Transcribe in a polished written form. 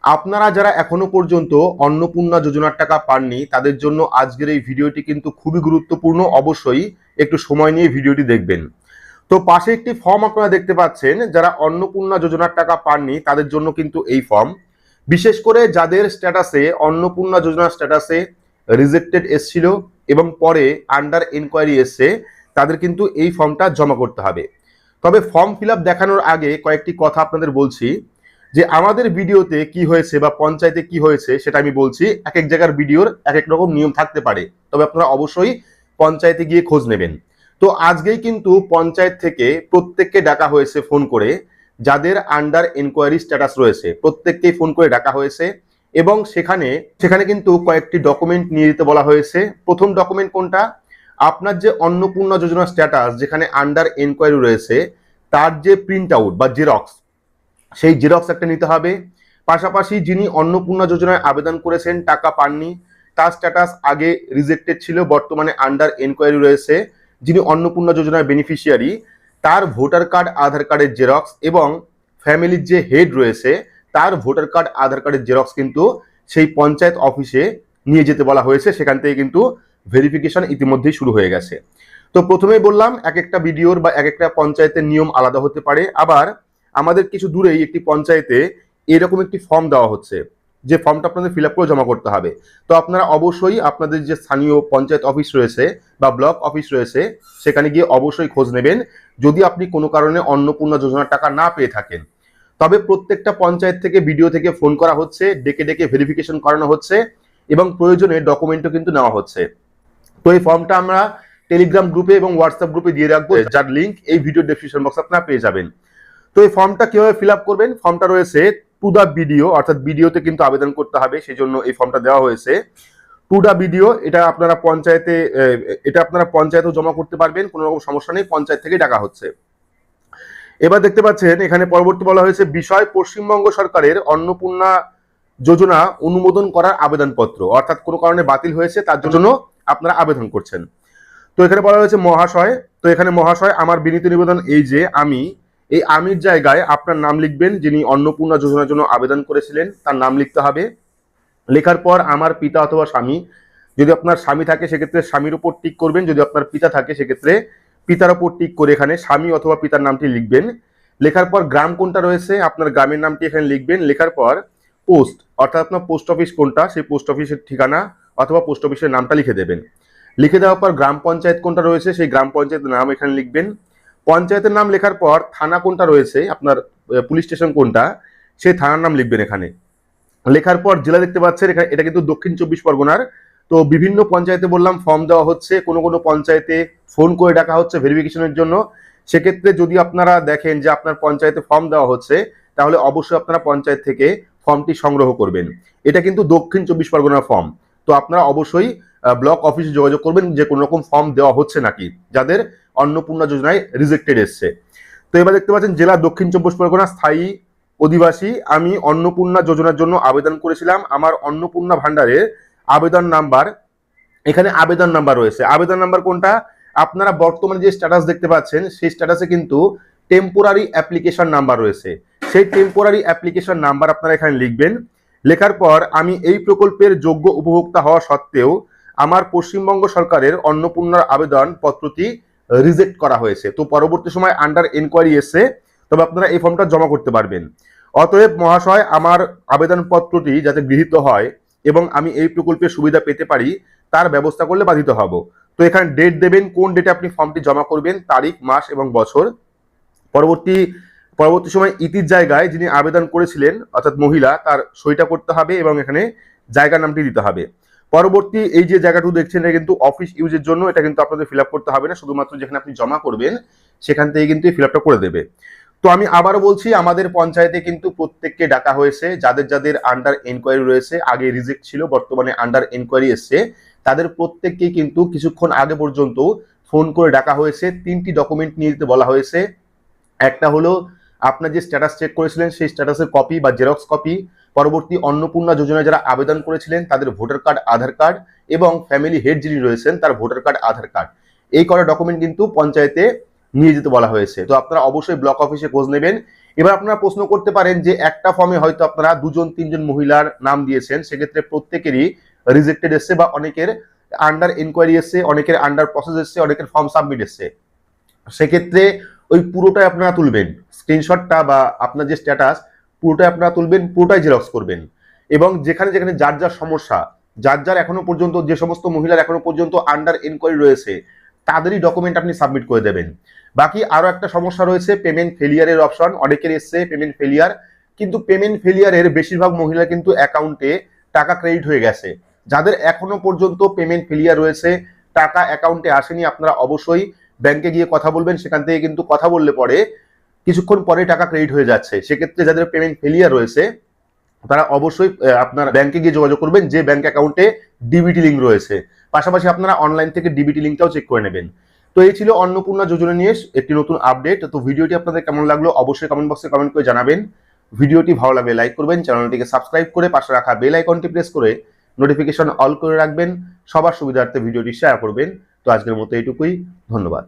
আপনারা যারা এখনো পর্যন্ত অন্নপূর্ণা যোজনার টাকা পাননি তাদের জন্য আজকের এই ভিডিওটি কিন্তু খুবই গুরুত্বপূর্ণ। অবশ্যই একটু সময় নিয়ে ভিডিওটি দেখবেন। তো পাশে একটি ফর্ম আপনারা দেখতে পাচ্ছেন, যারা অন্নপূর্ণা যোজনার টাকা পাননি তাদের জন্য কিন্তু এই ফর্ম, বিশেষ করে যাদের স্ট্যাটাসে অন্নপূর্ণা যোজনার স্ট্যাটাসে রিজেক্টেড এসছিল এবং পরে আন্ডার এনকোয়ারি এসছে, তাদের কিন্তু এই ফর্মটা জমা করতে হবে। তবে ফর্ম ফিল আপ দেখানোর আগে কয়েকটি কথা আপনাদের বলছি, যে আমাদের ভিডিওতে কি হয়েছে বা পঞ্চায়েতে কি হয়েছে সেটা আমি বলছি। এক এক জায়গার ভিডিওর এক এক রকম নিয়ম থাকতে পারে, তবে আপনারা অবশ্যই পঞ্চায়েতে গিয়ে খোঁজ নেবেন। তো আজকেই কিন্তু পঞ্চায়েত থেকে প্রত্যেককে ডাকা হয়েছে ফোন করে, যাদের আন্ডার এনকোয়ারি স্ট্যাটাস রয়েছে প্রত্যেককেই ফোন করে ডাকা হয়েছে এবং সেখানে কিন্তু কয়েকটি ডকুমেন্ট নিয়ে দিতে বলা হয়েছে। প্রথম ডকুমেন্ট কোনটা? আপনার যে অন্নপূর্ণা যোজনা স্ট্যাটাস যেখানে আন্ডার এনকোয়ারি রয়েছে তার যে প্রিন্ট আউট বা জেরক্স, সেই জেরক্স একটা নিতে হবে। পাশাপাশি যিনি অন্নপূর্ণা যোজনায় আবেদন করেছেন টাকা পাননি, তার স্ট্যাটাস আগে রিজেক্টেড ছিল বর্তমানে আন্ডার এনকোয়ারি রয়েছে, যিনি অন্নপূর্ণা যোজনার বেনিফিশিয়ারি তার ভোটার কার্ড আধার কার্ডের জেরক্স এবং ফ্যামিলির যে হেড রয়েছে তার ভোটার কার্ড আধার কার্ডের জেরক্স কিন্তু সেই পঞ্চায়েত অফিসে নিয়ে যেতে বলা হয়েছে। সেখান থেকে কিন্তু ভেরিফিকেশন ইতিমধ্যেই শুরু হয়ে গেছে। তো প্রথমেই বললাম এক একটা ভিডিওর বা এক একটা পঞ্চায়েতের নিয়ম আলাদা হতে পারে। আবার আমাদের কিছু দূরেই একটি পঞ্চায়েতে এরকম একটি ফর্ম দেওয়া হচ্ছে, যে ফর্মটা আপনাদের ফিল আপ করে জমা করতে হবে। তো আপনারা অবশ্যই আপনাদের যে স্থানীয় পঞ্চায়েত অফিস রয়েছে বা ব্লক অফিস রয়েছে সেখানে গিয়ে অবশ্যই খোঁজ নেবেন, যদি আপনি কোনো কারণে অন্নপূর্ণা যোজনার টাকা না পেয়ে থাকেন। তবে প্রত্যেকটা পঞ্চায়েত থেকে ভিডিও থেকে ফোন করা হচ্ছে, ডেকে ডেকে ভেরিফিকেশন করানো হচ্ছে এবং প্রয়োজনে ডকুমেন্টও কিন্তু নেওয়া হচ্ছে। তো এই ফর্মটা আমরা টেলিগ্রাম গ্রুপে এবং হোয়াটসঅ্যাপ গ্রুপে দিয়ে রাখবো, যার লিঙ্ক এই ভিডিও ডেসক্রিপশন বক্সে আপনারা পেয়ে যাবেন। তো এই ফর্মটা কিভাবে ফিল আপ করবেন? ফর্মটা রয়েছে টু দা ভিডিও, অর্থাৎ ভিডিওতে কিন্তু আবেদন করতে হবে, সেই জন্য এই ফর্মটা দেওয়া হয়েছে টু দা ভিডিও। এটা আপনারা পঞ্চায়েতেও জমা করতে পারবেন, কোনো রকম সমস্যা নেই, পঞ্চায়েত থেকে ডাকা হচ্ছে। এবার দেখতে পাচ্ছেন এখানে পরবর্তী বলা হয়েছে বিষয় পশ্চিমবঙ্গ সরকারের অন্নপূর্ণা যোজনা অনুমোদন করার আবেদনপত্র, অর্থাৎ কোনো কারণে বাতিল হয়েছে তার জন্য আপনারা আবেদন করছেন। তো এখানে বলা হয়েছে মহাশয়, তো এখানে মহাশয় আমার বিনীত নিবেদন এই যে এই আমির জায়গায় আপনার নাম লিখবেন, যিনি অন্নপূর্ণা যোজনার জন্য আবেদন করেছিলেন তার নাম লিখতে হবে। লেখার পর আমার পিতা অথবা স্বামী, যদি আপনার স্বামী থাকে সেক্ষেত্রে স্বামীর উপর টিক করবেন, যদি আপনার পিতা থাকে সেক্ষেত্রে পিতার উপর টিক করে এখানে স্বামী অথবা পিতার নামটি লিখবেন। লেখার পর গ্রাম কোনটা রয়েছে আপনার গ্রামের নামটি এখানে লিখবেন। লেখার পর পোস্ট, অর্থাৎ আপনার পোস্ট অফিস কোনটা সেই পোস্ট অফিসের ঠিকানা অথবা পোস্ট অফিসের নামটা লিখে দেবেন। লিখে দেওয়ার পর গ্রাম পঞ্চায়েত কোনটা রয়েছে সেই গ্রাম পঞ্চায়েতের নাম এখানে লিখবেন। পঞ্চায়েতের নাম লেখার পর থানা কোনটা রয়েছে আপনার পুলিশ স্টেশন কোনটা সেই থানার নাম লিখবেন এখানে। লেখার পর জেলা দেখতে পাচ্ছেন এখানে, এটা কিন্তু দক্ষিণ 24 পরগনার। তো বিভিন্ন পঞ্চায়েতে বললাম ফর্ম দেওয়া হচ্ছে, কোনো কোনো পঞ্চায়েতে ফোন করে ডাকা হচ্ছে ভেরিফিকেশনের জন্য। সেক্ষেত্রে যদি আপনারা দেখেন যে আপনার পঞ্চায়েতে ফর্ম দেওয়া হচ্ছে তাহলে অবশ্যই আপনারা পঞ্চায়েত থেকে ফর্মটি সংগ্রহ করবেন। এটা কিন্তু দক্ষিণ 24 পরগনার ফর্ম। তো আপনারা অবশ্যই ব্লক অফিসে যোগাযোগ করবেন যে কোনো রকম ফর্ম দেওয়া হচ্ছে নাকি, যাদের অন্নপূর্ণা যোজনায় রিজেক্টেড এসছে। তো এবার দেখতে পাচ্ছেন জেলা দক্ষিণ 24 পরগনা, স্থায়ী অধিবাসী, আমি অন্নপূর্ণা যোজনার জন্য আবেদন করেছিলাম। আমার অন্নপূর্ণা ভান্ডারের আবেদন নাম্বার, এখানে আবেদন নাম্বার রয়েছে। আবেদন নাম্বার কোনটা? আপনারা বর্তমানে যে স্ট্যাটাস দেখতে পাচ্ছেন সেই স্ট্যাটাসে কিন্তু টেম্পোরারি অ্যাপ্লিকেশন নাম্বার রয়েছে, সেই টেম্পোরারি অ্যাপ্লিকেশন নাম্বার আপনারা এখানে লিখবেন। লেখার পর আমি এই প্রকল্পের যোগ্য উপভোক্তা হওয়া সত্ত্বেও আমার পশ্চিমবঙ্গ সরকারের অন্নপূর্ণার আবেদন পত্রটি রিজেক্ট করা হয়েছে। তো পরবর্তী সময় আন্ডার এনকোয়ারি এসে তবে আপনারা এই ফর্মটা জমা করতে পারবেন। অতএব মহাশয় আমার আবেদনপত্রটি যাতে গৃহীত হয় এবং আমি এই প্রকল্পের সুবিধা পেতে পারি তার ব্যবস্থা করলে বাধিত হব। তো এখানে ডেট দেবেন, কোন ডেটে আপনি ফর্মটি জমা করবেন, তারিখ, মাস এবং বছর। পরবর্তী সময় ইতির জায়গায় যিনি আবেদন করেছিলেন অর্থাৎ মহিলা তার সইটা করতে হবে এবং এখানে জায়গার নামটি দিতে হবে। পরবর্তী এই যে জায়গাটুকু দেখছেন এটা কিন্তু অফিস ইউজের জন্য, এটা কিন্তু আপনাদের ফিল আপ করতে হবে না, শুধুমাত্র যেখানে আপনি জমা করবেন সেখান থেকে কিন্তু ফিল আপটা করে দেবে। তো আমি আবারও বলছি আমাদের পঞ্চায়েতে কিন্তু প্রত্যেককে ডাকা হয়েছে, যাদের যাদের আন্ডার এনকোয়ারি রয়েছে, আগে রিজেক্ট ছিল বর্তমানে আন্ডার এনকোয়ারি এসছে, তাদের প্রত্যেককেই কিন্তু কিছুক্ষণ আগে পর্যন্ত ফোন করে ডাকা হয়েছে। 3টি ডকুমেন্ট নিয়ে দিতে বলা হয়েছে। একটা হলো আপনার যে স্ট্যাটাস চেক করেছিলেন সেই স্ট্যাটাসের কপি বা জেরক্স কপি, পরবর্তী অন্নপূর্ণা যোজনায় যারা আবেদন করেছিলেন তাদের ভোটার কার্ড, আধার কার্ড এবং ফ্যামিলি হেড যিনি রয়েছেন তার ভোটার কার্ড, আধার কার্ড, এই কটা ডকুমেন্ট কিন্তু পঞ্চায়েতে নিয়ে যেতে বলা হয়েছে। তো আপনারা অবশ্যই ব্লক অফিসে খোঁজ নেবেন এবার আপনারা প্রশ্ন করতে পারেন যে একটা ফর্মে হয়তো আপনারা 2-3 মহিলার নাম দিয়েছেন, সেক্ষেত্রে প্রত্যেকেরই রিজেক্টেড এসছে বা অনেকের আন্ডার এনকোয়ারি এসছে, অনেকের আন্ডার প্রসেস এসছে, অনেকের ফর্ম সাবমিট এসছে। সেক্ষেত্রে ওই পুরোটাই আপনারা তুলবেন, স্ক্রিনশটটা বা আপনার যে স্ট্যাটাস পুরোটাই আপনারা তুলবেন, পুরোটাই জেরক্স করবেন। এবং যেখানে যেখানে যার যার সমস্যা, যার যার এখনো পর্যন্ত যে সমস্ত মহিলার এখনো পর্যন্ত আন্ডার এনকোয়ারি রয়েছে তাদেরই ডকুমেন্ট আপনি সাবমিট করে দেবেন। বাকি আরো একটা সমস্যা রয়েছে পেমেন্ট ফেলিয়ারের অপশন, অনেকের এসছে পেমেন্ট ফেলিয়ার, কিন্তু পেমেন্ট ফেলিয়ারের বেশিরভাগ মহিলা কিন্তু অ্যাকাউন্টে টাকা ক্রেডিট হয়ে গেছে। যাদের এখনো পর্যন্ত পেমেন্ট ফেলিয়ার রয়েছে, টাকা অ্যাকাউন্টে আসেনি, আপনারা অবশ্যই ব্যাংকে গিয়ে কথা বলবেন। সেখান থেকে কিন্তু কথা বললে পরে কিছুক্ষণ পরে টাকা ক্রেডিট হয়ে যাচ্ছে। সেক্ষেত্রে যাদের পেমেন্ট ফেলিয়ার রয়েছে তারা অবশ্যই আপনার ব্যাংকে গিয়ে যোগাযোগ করবেন, যে ব্যাংক অ্যাকাউন্টে ডিবিটি লিঙ্ক রয়েছে। পাশাপাশি আপনারা অনলাইন থেকে ডিবিটি লিঙ্কটাও চেক করে নেবেন। তো এই ছিল অন্নপূর্ণা যোজনা নিয়ে একটি নতুন আপডেট। তো ভিডিওটি আপনাদের কেমন লাগলো অবশ্যই কমেন্ট বক্সে কমেন্ট করে জানাবেন। ভিডিওটি ভালো লাগলে লাইক করবেন, চ্যানেলটিকে সাবস্ক্রাইব করে পাশে রাখা বেল আইকনটি প্রেস করে নোটিফিকেশন অল করে রাখবেন। সবার সুবিধার্থে ভিডিওটি শেয়ার করবেন। তো আজকের মতো এইটুকুই, ধন্যবাদ।